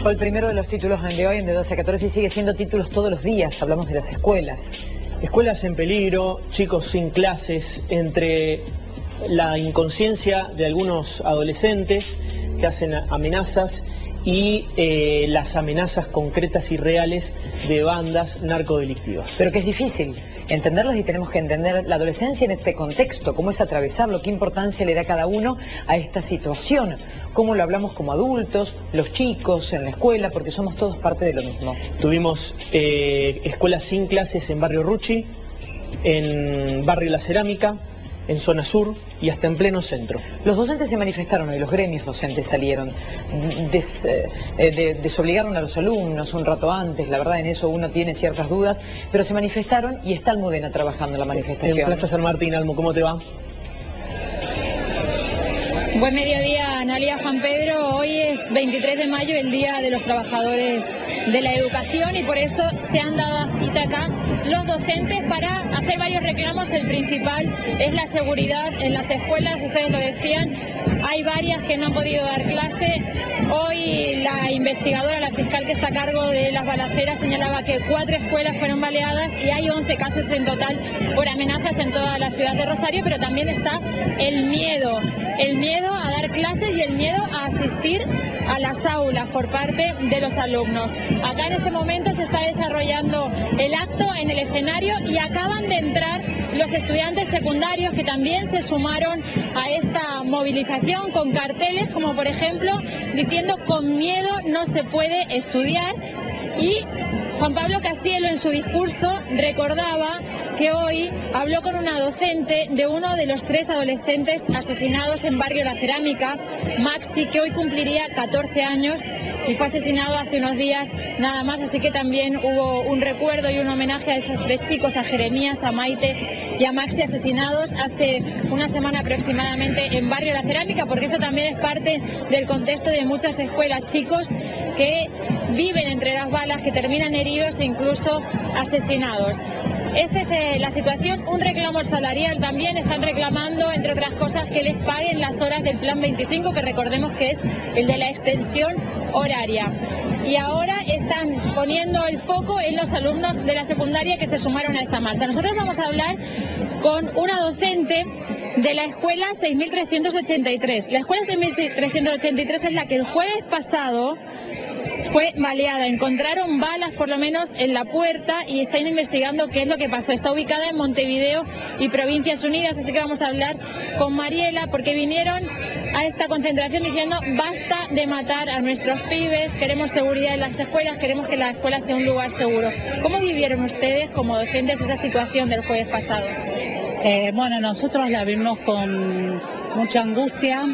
Fue el primero de los títulos de hoy en de 12 a 14 y sigue siendo títulos todos los días. Hablamos de las escuelas. Escuelas en peligro, chicos sin clases, entre la inconsciencia de algunos adolescentes que hacen amenazas y las amenazas concretas y reales de bandas narcodelictivas. Pero que es difícil entenderlos y tenemos que entender la adolescencia en este contexto, cómo es atravesarlo, qué importancia le da cada uno a esta situación, cómo lo hablamos como adultos, los chicos en la escuela, porque somos todos parte de lo mismo. Tuvimos escuelas sin clases en Barrio Rucci, en Barrio La Cerámica, en zona sur y hasta en pleno centro. Los docentes se manifestaron hoy, los gremios docentes salieron, desobligaron a los alumnos un rato antes, la verdad en eso uno tiene ciertas dudas, pero se manifestaron y está Almudena trabajando en la manifestación. En Plaza San Martín, Almo, ¿cómo te va? Buen mediodía, Analia, Juan Pedro. Hoy es 23 de mayo, el Día de los Trabajadores de la Educación, y por eso se han dado cita acá los docentes para hacer varios reclamos. El principal es la seguridad en las escuelas, ustedes lo decían, hay varias que no han podido dar clase. Hoy la investigadora, la fiscal que está a cargo de las balaceras, señalaba que 4 escuelas fueron baleadas y hay 11 casos en total por amenazas en toda la ciudad de Rosario, pero también está el miedo a dar clases y el miedo a asistir a las aulas por parte de los alumnos. Acá en este momento se está desarrollando el acto en el escenario y acaban de entrar los estudiantes secundarios que también se sumaron a esta movilización con carteles como por ejemplo diciendo con miedo no se puede estudiar. Y Juan Pablo Castielo en su discurso recordaba que hoy habló con una docente de uno de los 3 adolescentes asesinados en Barrio La Cerámica, Maxi, que hoy cumpliría 14 años y fue asesinado hace unos días nada más, así que también hubo un recuerdo y un homenaje a esos 3 chicos, a Jeremías, a Maite y a Maxi, asesinados hace una semana aproximadamente en Barrio La Cerámica, porque eso también es parte del contexto de muchas escuelas, chicos que viven entre las balas, que terminan heridos e incluso asesinados. Esta es la situación, un reclamo salarial también, están reclamando, entre otras cosas, que les paguen las horas del Plan 25, que recordemos que es el de la extensión horaria. Y ahora están poniendo el foco en los alumnos de la secundaria que se sumaron a esta marcha. Nosotros vamos a hablar con una docente de la escuela 6383. La escuela 6383 es la que el jueves pasado fue baleada, encontraron balas por lo menos en la puerta y están investigando qué es lo que pasó. Está ubicada en Montevideo y Provincias Unidas, así que vamos a hablar con Mariela porque vinieron a esta concentración diciendo basta de matar a nuestros pibes, queremos seguridad en las escuelas, queremos que la escuela sea un lugar seguro. ¿Cómo vivieron ustedes como docentes esa situación del jueves pasado? Bueno, nosotros la vimos con mucha angustia,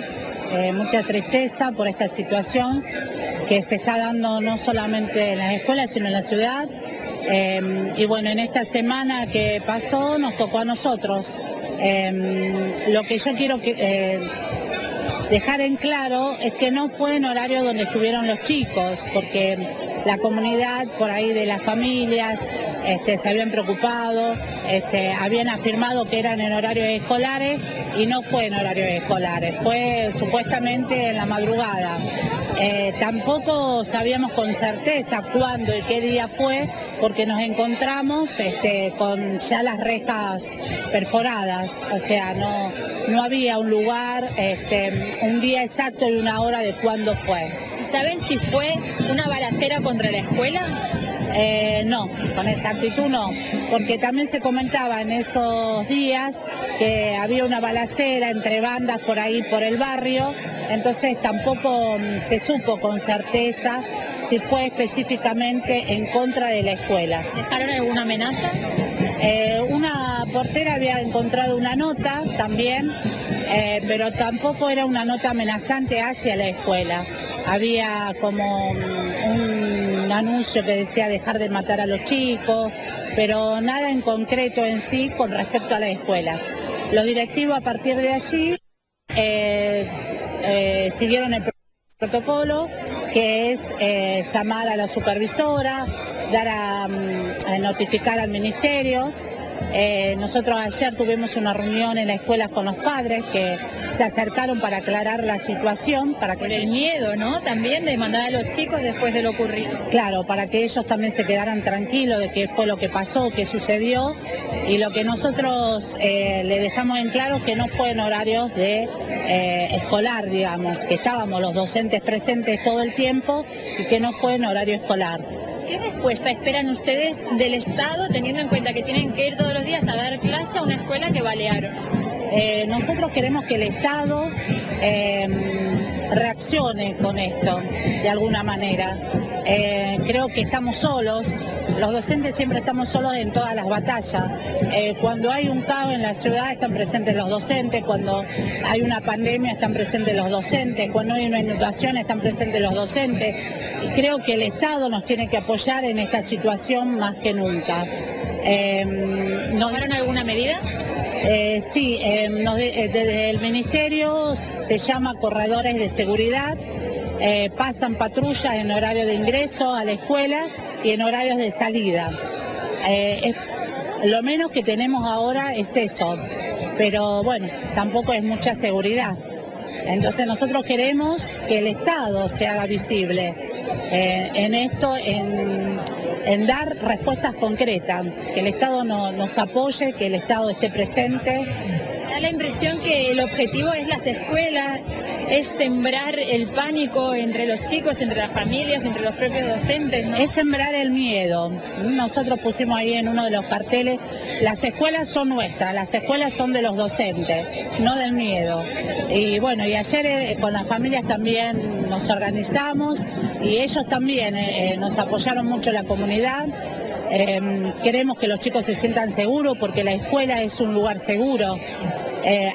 mucha tristeza por esta situación que se está dando no solamente en las escuelas, sino en la ciudad. Y bueno, en esta semana que pasó nos tocó a nosotros. Lo que yo quiero dejar en claro es que no fue en horario donde estuvieron los chicos, porque la comunidad por ahí de las familias se habían preocupado, habían afirmado que eran en horarios escolares y no fue en horarios escolares, fue supuestamente en la madrugada. Tampoco sabíamos con certeza cuándo y qué día fue, porque nos encontramos con ya las rejas perforadas, o sea, no había un lugar, un día exacto y una hora de cuándo fue. ¿Saben si fue una balacera contra la escuela? No, con exactitud no, porque también se comentaba en esos días que había una balacera entre bandas por ahí por el barrio, entonces tampoco se supo con certeza si fue específicamente en contra de la escuela. ¿Dejaron alguna amenaza? Una portera había encontrado una nota también, pero tampoco era una nota amenazante hacia la escuela. Había como un anuncio que decía dejar de matar a los chicos, pero nada en concreto en sí con respecto a la escuela. Los directivos a partir de allí siguieron el protocolo, que es llamar a la supervisora, dar a notificar al ministerio, Nosotros ayer tuvimos una reunión en la escuela con los padres que se acercaron para aclarar la situación. Por el miedo, ¿no? También de mandar a los chicos después de lo ocurrido. Claro, para que ellos también se quedaran tranquilos de qué fue lo que pasó, qué sucedió. Y lo que nosotros le dejamos en claro es que no fue en horarios de escolar, digamos, que estábamos los docentes presentes todo el tiempo y que no fue en horario escolar. ¿Qué respuesta esperan ustedes del Estado teniendo en cuenta que tienen que ir todos los días a dar clase a una escuela que balearon? Nosotros queremos que el Estado reaccione con esto de alguna manera. Creo que estamos solos, los docentes siempre estamos solos en todas las batallas. Cuando hay un caos en la ciudad están presentes los docentes, cuando hay una pandemia están presentes los docentes, cuando hay una inundación están presentes los docentes. Y creo que el Estado nos tiene que apoyar en esta situación más que nunca. ¿Tomaron alguna medida? Sí, desde el Ministerio se llama corredores de seguridad, pasan patrullas en horario de ingreso a la escuela y en horarios de salida. Lo menos que tenemos ahora es eso, pero bueno, tampoco es mucha seguridad. Entonces nosotros queremos que el Estado se haga visible en esto, en dar respuestas concretas, que el Estado nos apoye, que el Estado esté presente. Da la impresión que el objetivo es las escuelas, es sembrar el pánico entre los chicos, entre las familias, entre los propios docentes, ¿no? Es sembrar el miedo. Nosotros pusimos ahí en uno de los carteles, las escuelas son nuestras, las escuelas son de los docentes, no del miedo. Y bueno, y ayer con las familias también nos organizamos y ellos también nos apoyaron mucho en la comunidad. Queremos que los chicos se sientan seguros porque la escuela es un lugar seguro.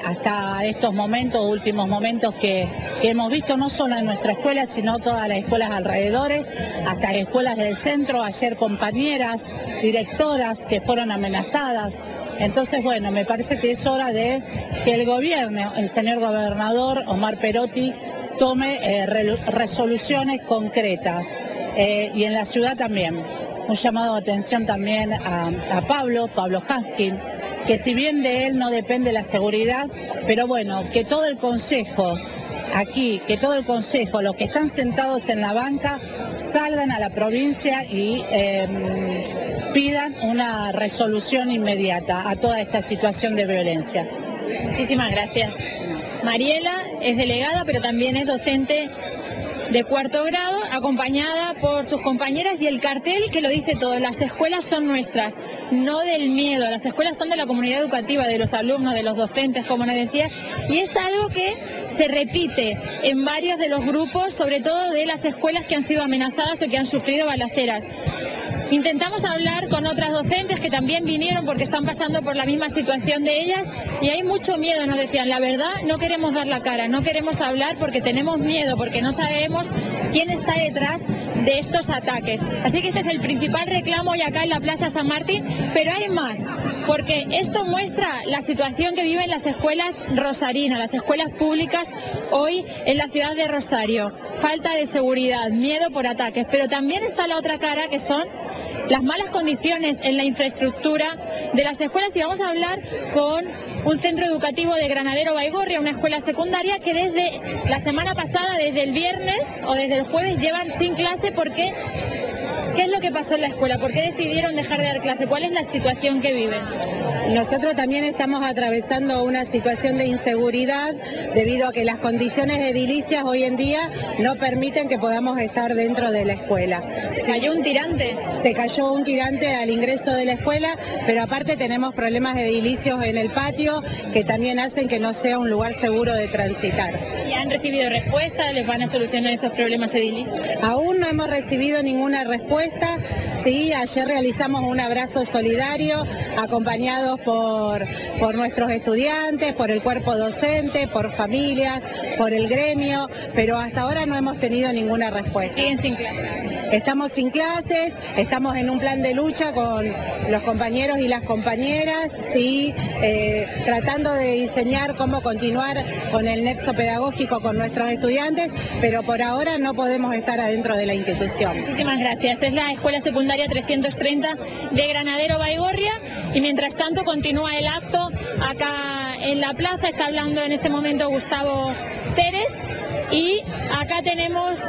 Hasta estos momentos, últimos momentos que hemos visto, no solo en nuestra escuela, sino todas las escuelas alrededores, hasta escuelas del centro, ayer compañeras, directoras que fueron amenazadas. Entonces, bueno, me parece que es hora de que el gobierno, el señor gobernador Omar Perotti, tome resoluciones concretas y en la ciudad también. Un llamado de atención también a Pablo Haskin, que si bien de él no depende la seguridad, pero bueno, que todo el consejo aquí, que todo el consejo, los que están sentados en la banca, salgan a la provincia y pidan una resolución inmediata a toda esta situación de violencia. Muchísimas gracias. Mariela es delegada, pero también es docente de cuarto grado, acompañada por sus compañeras y el cartel que lo dice todo: las escuelas son nuestras, no del miedo, las escuelas son de la comunidad educativa, de los alumnos, de los docentes, como nos decía, y es algo que se repite en varios de los grupos, sobre todo de las escuelas que han sido amenazadas o que han sufrido balaceras. Intentamos hablar con otras docentes que también vinieron porque están pasando por la misma situación de ellas y hay mucho miedo, nos decían. La verdad, no queremos dar la cara, no queremos hablar porque tenemos miedo, porque no sabemos quién está detrás de estos ataques. Así que este es el principal reclamo hoy acá en la Plaza San Martín, pero hay más, porque esto muestra la situación que viven las escuelas rosarinas, las escuelas públicas hoy en la ciudad de Rosario. Falta de seguridad, miedo por ataques, pero también está la otra cara, que son las malas condiciones en la infraestructura de las escuelas, y vamos a hablar con un centro educativo de Granadero Baigorria, una escuela secundaria que desde la semana pasada, desde el viernes o desde el jueves, llevan sin clase porque... ¿Qué es lo que pasó en la escuela? ¿Por qué decidieron dejar de dar clase? ¿Cuál es la situación que viven? Nosotros también estamos atravesando una situación de inseguridad debido a que las condiciones edilicias hoy en día no permiten que podamos estar dentro de la escuela. ¿Se cayó un tirante? Se cayó un tirante al ingreso de la escuela, pero aparte tenemos problemas edilicios en el patio que también hacen que no sea un lugar seguro de transitar. ¿Y han recibido respuesta? ¿Les van a solucionar esos problemas edilicios? Aún no hemos recibido ninguna respuesta. Sí, ayer realizamos un abrazo solidario acompañados por nuestros estudiantes, por el cuerpo docente, por familias, por el gremio, pero hasta ahora no hemos tenido ninguna respuesta. ¿Siguen sin clase? Estamos sin clases, estamos en un plan de lucha con los compañeros y las compañeras, ¿sí? Tratando de diseñar cómo continuar con el nexo pedagógico con nuestros estudiantes, pero por ahora no podemos estar adentro de la institución. Muchísimas gracias. Es la Escuela Secundaria 330 de Granadero Baigorria y mientras tanto continúa el acto acá en la plaza. Está hablando en este momento Gustavo Pérez y acá tenemos,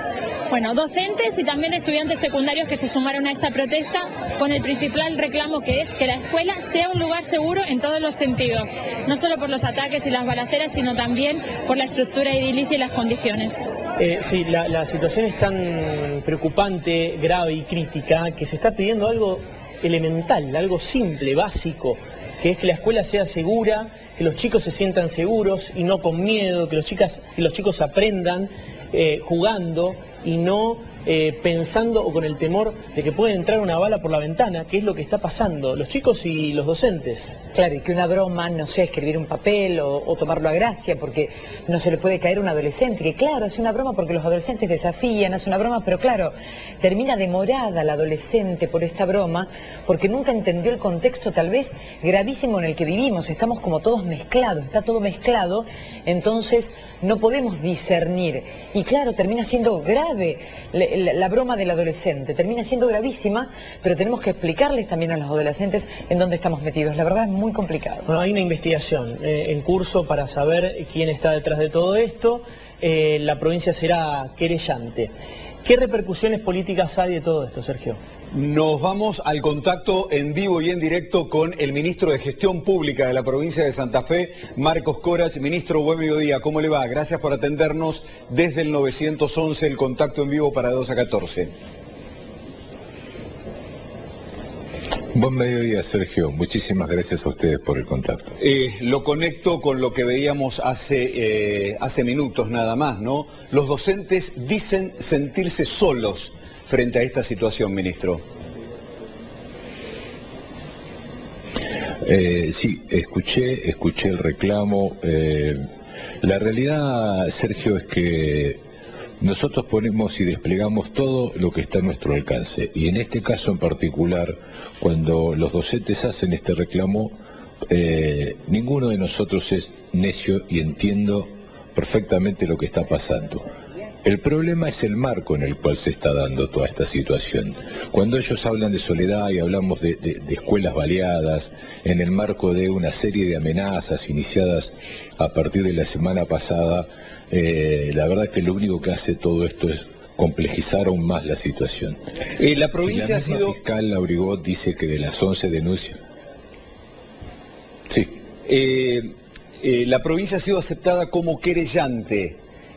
bueno, docentes y también estudiantes secundarios que se sumaron a esta protesta con el principal reclamo, que es que la escuela sea un lugar seguro en todos los sentidos, no solo por los ataques y las balaceras, sino también por la estructura edilicia y las condiciones. Sí, la situación es tan preocupante, grave y crítica que se está pidiendo algo elemental, algo simple, básico, que es que la escuela sea segura, que los chicos se sientan seguros y no con miedo, que los chicos aprendan jugando y no pensando o con el temor de que puede entrar una bala por la ventana, que es lo que está pasando, los chicos y los docentes. Claro, y que una broma no sea escribir un papel o tomarlo a gracia, porque no se le puede caer a un adolescente, que claro, hace una broma porque los adolescentes desafían, hace una broma, pero claro, termina demorada la adolescente por esta broma, porque nunca entendió el contexto tal vez gravísimo en el que vivimos, estamos como todos mezclados, está todo mezclado, entonces no podemos discernir, y claro, termina siendo grave la broma del adolescente, termina siendo gravísima, pero tenemos que explicarles también a los adolescentes en dónde estamos metidos, la verdad es muy complicado. Bueno, hay una investigación en curso para saber quién está detrás de todo esto, la provincia será querellante. ¿Qué repercusiones políticas hay de todo esto, Sergio? Nos vamos al contacto en vivo y en directo con el ministro de Gestión Pública de la provincia de Santa Fe, Marcos Corach. Ministro, buen mediodía, ¿cómo le va? Gracias por atendernos desde el 911, el contacto en vivo para 2 a 14. Buen mediodía, Sergio. Muchísimas gracias a ustedes por el contacto. Lo conecto con lo que veíamos hace minutos nada más, ¿no? Los docentes dicen sentirse solos frente a esta situación, ministro. Sí, escuché el reclamo. La realidad, Sergio, es que nosotros ponemos y desplegamos todo lo que está a nuestro alcance. Y en este caso en particular, cuando los docentes hacen este reclamo, ninguno de nosotros es necio y entiendo perfectamente lo que está pasando. El problema es el marco en el cual se está dando toda esta situación. Cuando ellos hablan de soledad y hablamos de escuelas baleadas, en el marco de una serie de amenazas iniciadas a partir de la semana pasada, la verdad que lo único que hace todo esto es complejizar aún más la situación. La provincia ha sido... El fiscal Laurigot dice que de las 11 denuncias... Sí. La provincia ha sido aceptada como querellante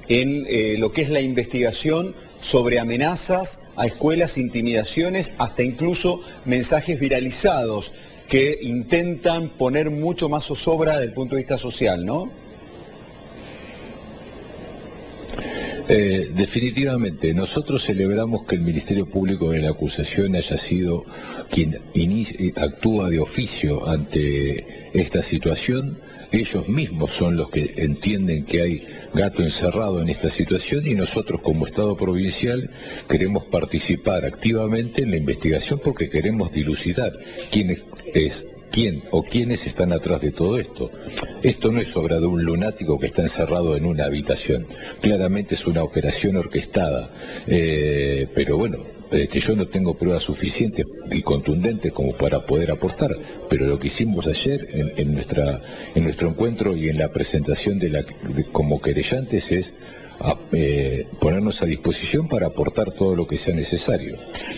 en lo que es la investigación sobre amenazas a escuelas, intimidaciones, hasta incluso mensajes viralizados que intentan poner mucho más zozobra desde el punto de vista social, ¿no? Definitivamente, nosotros celebramos que el Ministerio Público de la Acusación haya sido quien actúa de oficio ante esta situación. Ellos mismos son los que entienden que hay gato encerrado en esta situación y nosotros como Estado provincial queremos participar activamente en la investigación porque queremos dilucidar quién o quiénes están atrás de todo esto. Esto no es obra de un lunático que está encerrado en una habitación. Claramente es una operación orquestada. Pero bueno, yo no tengo pruebas suficientes y contundentes como para poder aportar. Pero lo que hicimos ayer en nuestro encuentro y en la presentación como querellantes es ponernos a disposición para aportar todo lo que sea necesario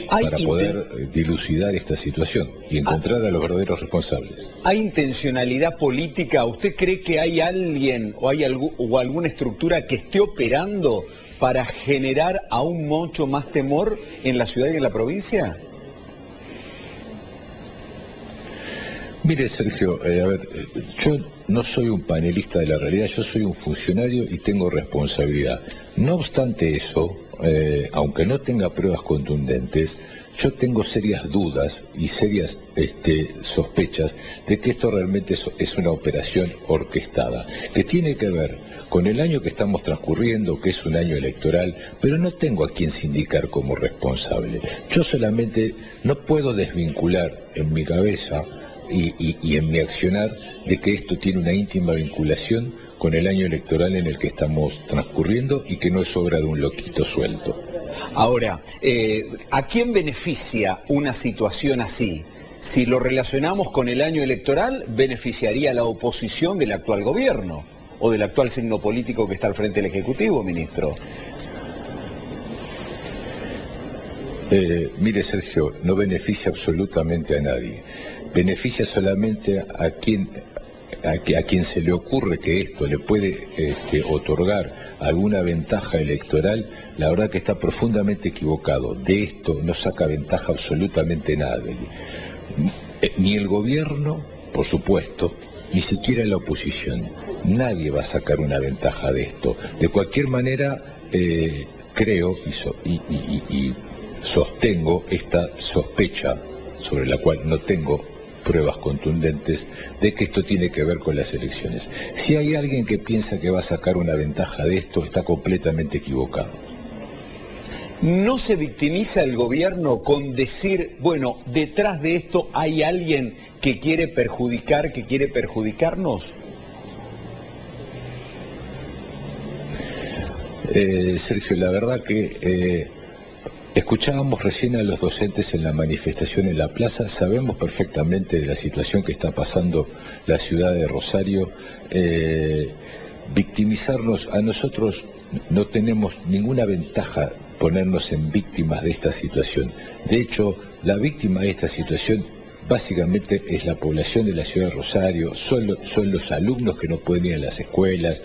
para poder dilucidar esta situación y encontrar a los verdaderos responsables. ¿Hay intencionalidad política? ¿Usted cree que hay alguien o hay alguna estructura que esté operando para generar aún mucho más temor en la ciudad y en la provincia? Mire, Sergio, yo no soy un panelista de la realidad, yo soy un funcionario y tengo responsabilidad. No obstante eso, aunque no tenga pruebas contundentes, Yo tengo serias dudas y serias sospechas de que esto realmente es una operación orquestada, que tiene que ver con el año que estamos transcurriendo, que es un año electoral, pero no tengo a quien sindicar como responsable. Yo solamente no puedo desvincular en mi cabeza y en mi accionar de que esto tiene una íntima vinculación con el año electoral en el que estamos transcurriendo y que no es obra de un loquito suelto. Ahora, ¿a quién beneficia una situación así? Si lo relacionamos con el año electoral, beneficiaría a la oposición del actual gobierno o del actual signo político que está al frente del Ejecutivo, ministro. Mire, Sergio, no beneficia absolutamente a nadie. Beneficia solamente a quien se le ocurre que esto le puede otorgar alguna ventaja electoral. La verdad que está profundamente equivocado. De esto no saca ventaja absolutamente nadie. Ni el gobierno, por supuesto, ni siquiera la oposición. Nadie va a sacar una ventaja de esto. De cualquier manera, creo y sostengo esta sospecha, sobre la cual no tengo pruebas contundentes, de que esto tiene que ver con las elecciones. Si hay alguien que piensa que va a sacar una ventaja de esto, está completamente equivocado. ¿No se victimiza el gobierno con decir, bueno, detrás de esto hay alguien que quiere perjudicar, que quiere perjudicarnos? Sergio, la verdad que escuchábamos recién a los docentes en la manifestación en la plaza, sabemos perfectamente de la situación que está pasando la ciudad de Rosario. Victimizarnos, a nosotros no tenemos ninguna ventaja ponernos en víctimas de esta situación. De hecho, la víctima de esta situación básicamente es la población de la ciudad de Rosario, son los alumnos que no pueden ir a las escuelas.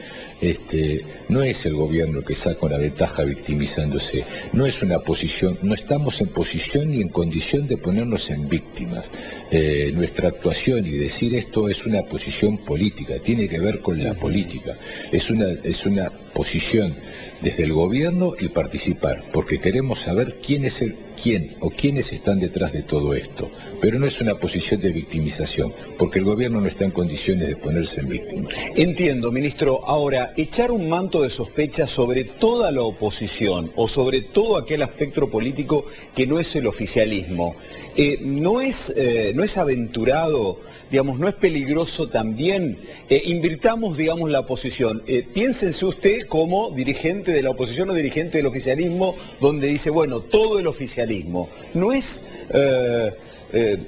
No es el gobierno que saca una ventaja victimizándose, no es una posición, no estamos en posición ni en condición de ponernos en víctimas. Nuestra actuación y decir esto es una posición política, tiene que ver con la política, es una posición desde el gobierno y participar, porque queremos saber quién o quiénes están detrás de todo esto, pero no es una posición de victimización, porque el gobierno no está en condiciones de ponerse en víctima. Entiendo, ministro. Ahora, echar un manto de sospecha sobre toda la oposición o sobre todo aquel aspecto político que no es el oficialismo, no es aventurado, digamos, no es peligroso también. Invirtamos, digamos, la oposición. Piénsense usted como dirigente de la oposición o dirigente del oficialismo, donde dice, bueno, todo el oficialismo. No es,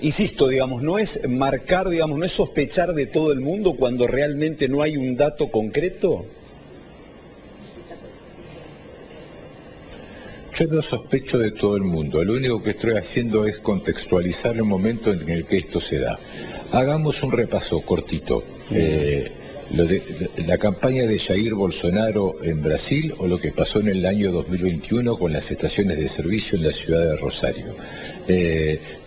insisto, digamos, no es marcar, digamos, no es sospechar de todo el mundo cuando realmente no hay un dato concreto. Yo no sospecho de todo el mundo, lo único que estoy haciendo es contextualizar el momento en el que esto se da. Hagamos un repaso cortito. La campaña de Jair Bolsonaro en Brasil o lo que pasó en el año 2021 con las estaciones de servicio en la ciudad de Rosario.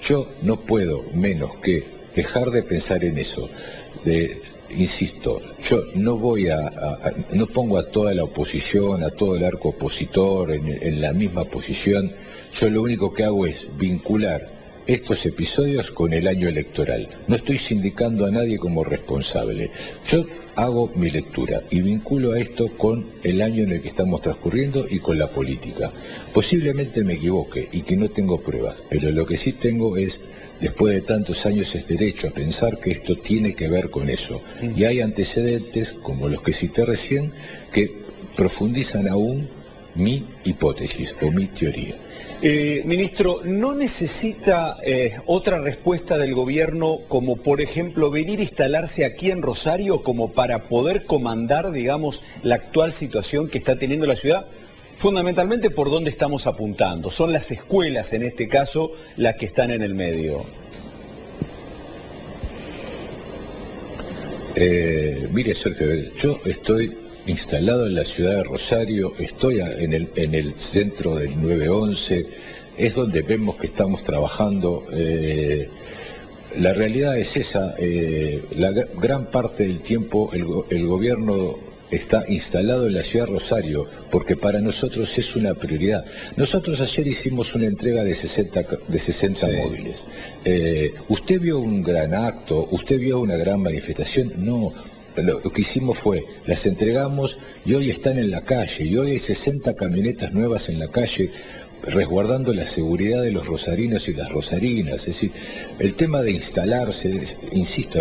Yo no puedo menos que dejar de pensar en eso. Insisto, yo no no pongo a toda la oposición, a todo el arco opositor en la misma posición. Yo lo único que hago es vincular estos episodios con el año electoral. No estoy sindicando a nadie como responsable. Yo hago mi lectura y vinculo a esto con el año en el que estamos transcurriendo y con la política. Posiblemente me equivoque y que no tengo pruebas, pero lo que sí tengo es, después de tantos años, es derecho a pensar que esto tiene que ver con eso. Y hay antecedentes, como los que cité recién, que profundizan aún mi hipótesis o mi teoría. Ministro, ¿no necesita otra respuesta del gobierno, como por ejemplo venir a instalarse aquí en Rosario como para poder comandar, digamos, la actual situación que está teniendo la ciudad? Fundamentalmente por dónde estamos apuntando. Son las escuelas, en este caso, las que están en el medio. Mire, Sergio, yo estoy instalado en la ciudad de Rosario, estoy en el centro del 911, es donde vemos que estamos trabajando. La realidad es esa, la gran parte del tiempo el gobierno está instalado en la ciudad de Rosario, porque para nosotros es una prioridad. Nosotros ayer hicimos una entrega de 60 sí. móviles. ¿Usted vio un gran acto? ¿Usted vio una gran manifestación? No. Lo que hicimos fue, las entregamos y hoy están en la calle, y hoy hay 60 camionetas nuevas en la calle, resguardando la seguridad de los rosarinos y las rosarinas. Es decir, el tema de instalarse, insisto,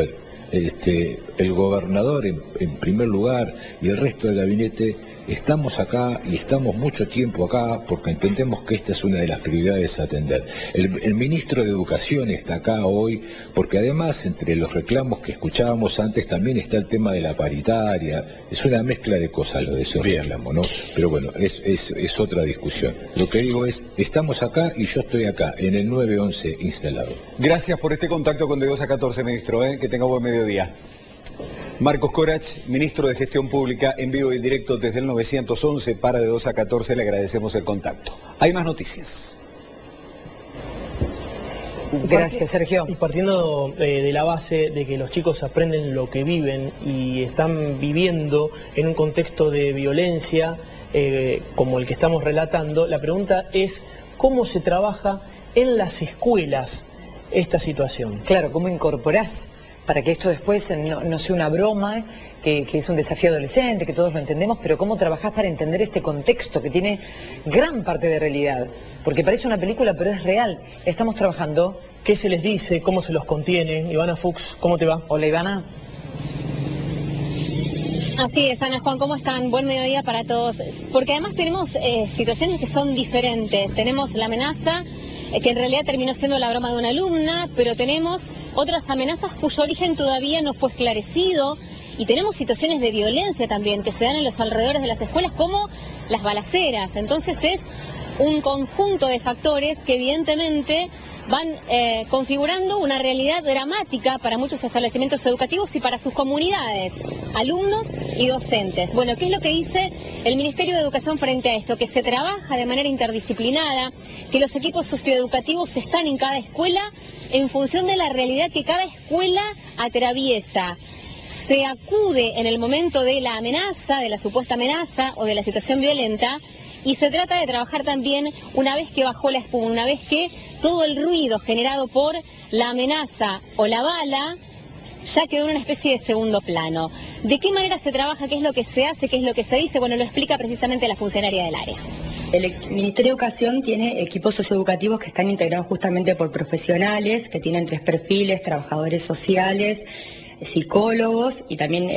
el gobernador en primer lugar y el resto del gabinete, estamos acá y estamos mucho tiempo acá porque entendemos que esta es una de las prioridades a atender. El ministro de Educación está acá hoy porque además entre los reclamos que escuchábamos antes también está el tema de la paritaria. Es una mezcla de cosas lo de ese reclamo, ¿no? Pero bueno, es otra discusión. Lo que digo es, estamos acá y yo estoy acá, en el 911 instalado. Gracias por este contacto con De 2 a 14, ministro, que tenga buen mediodía. Marcos Corach, ministro de Gestión Pública, en vivo y en directo desde el 911 para De 2 a 14, le agradecemos el contacto. Hay más noticias. Gracias, Sergio. Y partiendo de la base de que los chicos aprenden lo que viven y están viviendo en un contexto de violencia como el que estamos relatando, la pregunta es ¿cómo se trabaja en las escuelas esta situación? Claro, ¿cómo incorporás para que esto después no sea una broma, que es un desafío adolescente, que todos lo entendemos, pero cómo trabajás para entender este contexto que tiene gran parte de realidad? Porque parece una película, pero es real. Estamos trabajando. ¿Qué se les dice? ¿Cómo se los contiene? Ivana Fuchs, ¿cómo te va? Hola, Ivana. Así es, Ana, Juan, ¿cómo están? Buen mediodía para todos. Porque además tenemos situaciones que son diferentes. Tenemos la amenaza, que en realidad terminó siendo la broma de una alumna, pero tenemos otras amenazas cuyo origen todavía no fue esclarecido. Y tenemos situaciones de violencia también que se dan en los alrededores de las escuelas, como las balaceras. Entonces es un conjunto de factores que evidentemente van configurando una realidad dramática para muchos establecimientos educativos y para sus comunidades, alumnos y docentes. Bueno, ¿qué es lo que dice el Ministerio de Educación frente a esto? Que se trabaja de manera interdisciplinada, que los equipos socioeducativos están en cada escuela en función de la realidad que cada escuela atraviesa. Se acude en el momento de la amenaza, de la supuesta amenaza o de la situación violenta, y se trata de trabajar también una vez que bajó la espuma, una vez que todo el ruido generado por la amenaza o la bala ya quedó en una especie de segundo plano. ¿De qué manera se trabaja? ¿Qué es lo que se hace? ¿Qué es lo que se dice? Bueno, lo explica precisamente la funcionaria del área. El Ministerio de Educación tiene equipos socioeducativos que están integrados justamente por profesionales, que tienen 3 perfiles: trabajadores sociales, psicólogos y también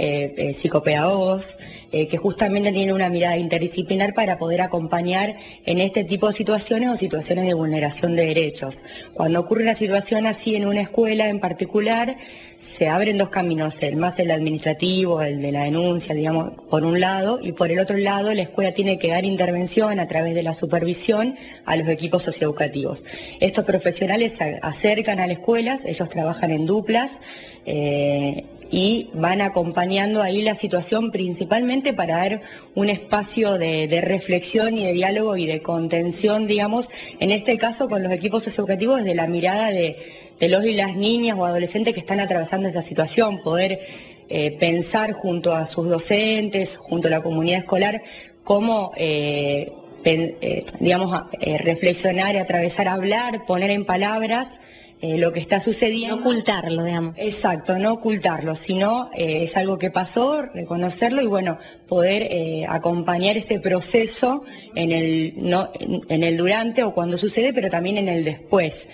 psicopedagogos, que justamente tienen una mirada interdisciplinar para poder acompañar en este tipo de situaciones o situaciones de vulneración de derechos. Cuando ocurre una situación así en una escuela en particular, se abren 2 caminos, el administrativo, el de la denuncia, digamos, por un lado, y por el otro lado la escuela tiene que dar intervención a través de la supervisión a los equipos socioeducativos. Estos profesionales se acercan a las escuelas, ellos trabajan en duplas, y van acompañando ahí la situación principalmente para dar un espacio de reflexión y de diálogo y de contención, digamos, en este caso con los equipos socioeducativos desde la mirada de los y las niñas o adolescentes que están atravesando esa situación, poder pensar junto a sus docentes, junto a la comunidad escolar, cómo reflexionar, atravesar, hablar, poner en palabras lo que está sucediendo. No ocultarlo, digamos. Exacto, no ocultarlo, sino es algo que pasó, reconocerlo y bueno, poder acompañar ese proceso en el durante o cuando sucede, pero también en el después.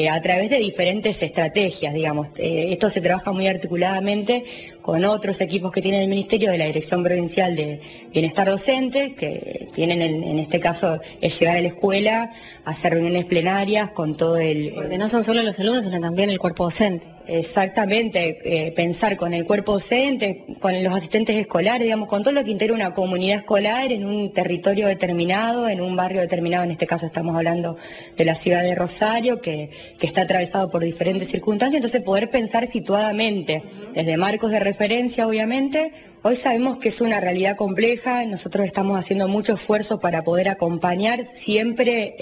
A través de diferentes estrategias, digamos. Esto se trabaja muy articuladamente con otros equipos que tiene el Ministerio, de la Dirección Provincial de Bienestar Docente, que tienen en este caso es llegar a la escuela, hacer reuniones plenarias con todo el... Porque no son solo los alumnos, sino también el cuerpo docente. Exactamente, pensar con el cuerpo docente, con los asistentes escolares, digamos, con todo lo que integra una comunidad escolar en un territorio determinado, en un barrio determinado. En este caso estamos hablando de la ciudad de Rosario, que está atravesado por diferentes circunstancias, entonces poder pensar situadamente, desde marcos de referencia obviamente, Hoy sabemos que es una realidad compleja, nosotros estamos haciendo mucho esfuerzo para poder acompañar, siempre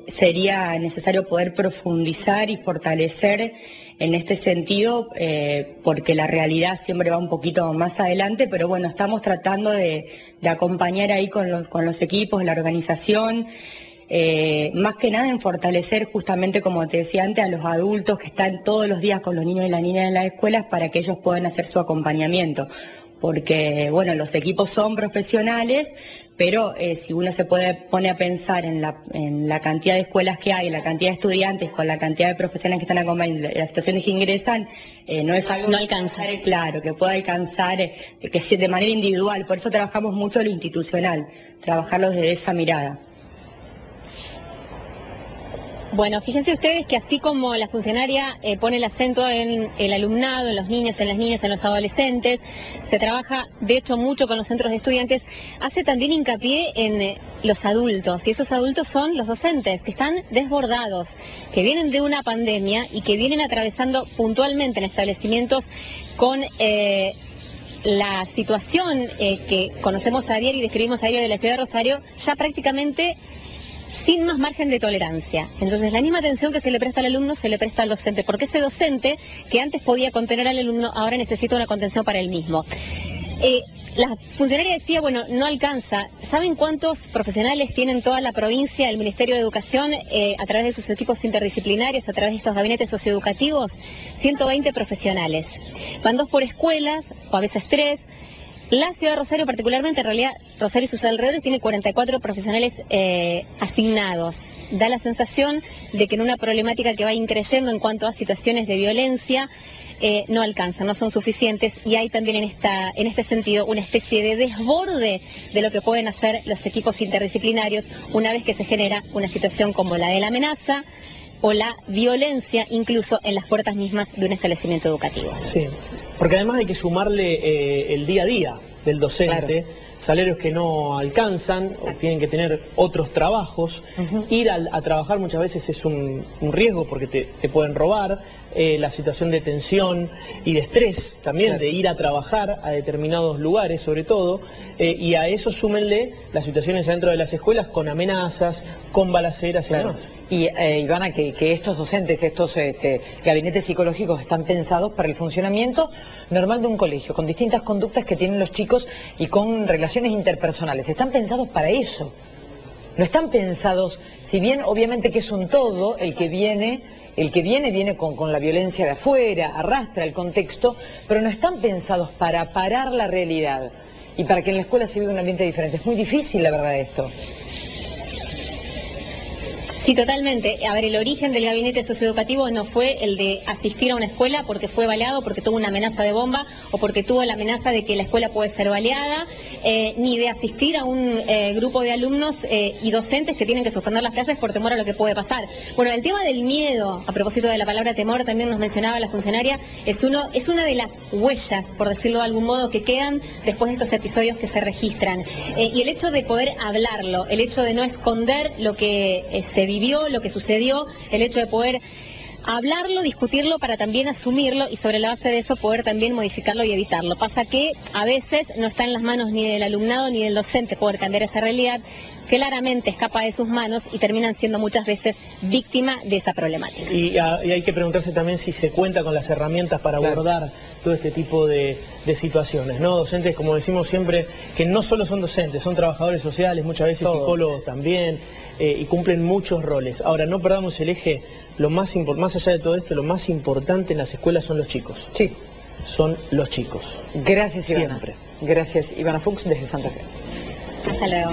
sería necesario poder profundizar y fortalecer en este sentido, porque la realidad siempre va un poquito más adelante, pero bueno, estamos tratando de acompañar ahí con los equipos, la organización, más que nada en fortalecer justamente, como te decía antes, a los adultos que están todos los días con los niños y las niñas en las escuelas para que ellos puedan hacer su acompañamiento. Porque, bueno, los equipos son profesionales, pero si uno se pone a pensar en la cantidad de escuelas que hay, la cantidad de estudiantes, con la cantidad de profesionales que están acompañando, las situaciones que ingresan, no es algo no alcanza. Claro, que pueda alcanzar que sea de manera individual. Por eso trabajamos mucho lo institucional, trabajarlo desde esa mirada. Bueno, fíjense ustedes que así como la funcionaria pone el acento en el alumnado, en los niños, en las niñas, en los adolescentes, se trabaja de hecho mucho con los centros de estudiantes, hace también hincapié en los adultos, y esos adultos son los docentes, que están desbordados, que vienen de una pandemia y que vienen atravesando puntualmente en establecimientos con la situación que conocemos a diario y describimos a diario de la ciudad de Rosario, ya prácticamente sin más margen de tolerancia. Entonces, la misma atención que se le presta al alumno se le presta al docente, porque ese docente que antes podía contener al alumno, ahora necesita una contención para él mismo. La funcionaria decía, bueno, no alcanza. ¿Saben cuántos profesionales tienen toda la provincia, el Ministerio de Educación, a través de sus equipos interdisciplinarios, a través de estos gabinetes socioeducativos? 120 profesionales. Van 2 por escuelas, o a veces 3. La ciudad de Rosario particularmente, en realidad Rosario y sus alrededores, tiene 44 profesionales asignados. Da la sensación de que en una problemática que va increyendo en cuanto a situaciones de violencia, no alcanzan, no son suficientes, y hay también en este sentido una especie de desborde de lo que pueden hacer los equipos interdisciplinarios una vez que se genera una situación como la de la amenaza o la violencia, incluso en las puertas mismas de un establecimiento educativo. Sí, porque además hay que sumarle el día a día del docente, claro. Salarios que no alcanzan, o tienen que tener otros trabajos. Ir a trabajar muchas veces es un riesgo porque te pueden robar, la situación de tensión y de estrés también, claro. De ir a trabajar a determinados lugares sobre todo, y a eso súmenle las situaciones dentro de las escuelas con amenazas, con balaceras y claro. demás. Y Ivana, que estos docentes, estos gabinetes psicológicos están pensados para el funcionamiento normal de un colegio, con distintas conductas que tienen los chicos y con relaciones interpersonales. Están pensados para eso. No están pensados, si bien obviamente que es un todo, el que viene con la violencia de afuera, arrastra el contexto, pero no están pensados para parar la realidad y para que en la escuela se viva un ambiente diferente. Es muy difícil, la verdad, esto. Sí, totalmente. A ver, el origen del gabinete socioeducativo no fue el de asistir a una escuela porque fue baleado, porque tuvo una amenaza de bomba o porque tuvo la amenaza de que la escuela puede ser baleada, ni de asistir a un grupo de alumnos y docentes que tienen que suspender las clases por temor a lo que puede pasar. Bueno, el tema del miedo, a propósito de la palabra temor, también nos mencionaba la funcionaria, es una de las huellas, por decirlo de algún modo, que quedan después de estos episodios que se registran. Y el hecho de poder hablarlo, el hecho de no esconder lo que se vivió, lo que sucedió, el hecho de poder hablarlo, discutirlo para también asumirlo y sobre la base de eso poder también modificarlo y evitarlo. Pasa que a veces no está en las manos ni del alumnado ni del docente poder cambiar esa realidad, claramente escapa de sus manos y terminan siendo muchas veces víctimas de esa problemática. Y hay que preguntarse también si se cuenta con las herramientas para abordar todo este tipo de situaciones, ¿no? Docentes, como decimos siempre, que no solo son docentes, son trabajadores sociales, muchas veces psicólogos también, y cumplen muchos roles. Ahora, no perdamos el eje, más allá de todo esto, lo más importante en las escuelas son los chicos. Sí. Son los chicos. Gracias, Ivana. Siempre. Gracias, Ivana Fuchs, desde Santa Fe. Hasta luego.